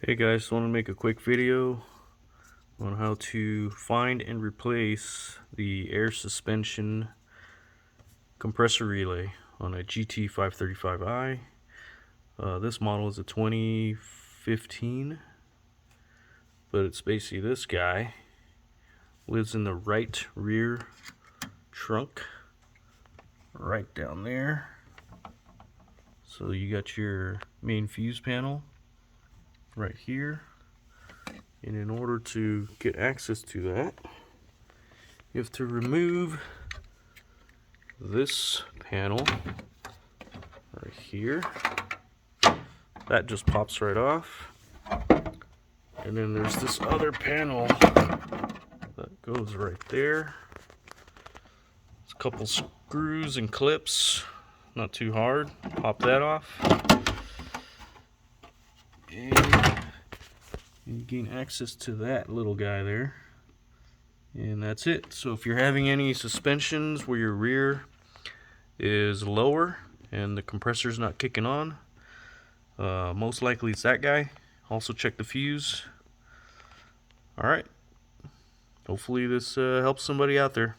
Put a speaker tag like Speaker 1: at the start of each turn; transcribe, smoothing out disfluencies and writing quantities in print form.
Speaker 1: Hey guys, I want to make a quick video on how to find and replace the air suspension compressor relay on a GT535i. This model is a 2015, but it's basically this guy. Lives in the right rear trunk, right down there. So you got your main fuse panel right here. And in order to get access to that, you have to remove this panel right here. That just pops right off. And then there's this other panel that goes right there. There's a couple screws and clips, not too hard. Pop that off. And you gain access to that little guy there. And that's it. So if you're having any suspensions where your rear is lower and the compressor's not kicking on, most likely it's that guy. Also check the fuse. Alright, hopefully this helps somebody out there.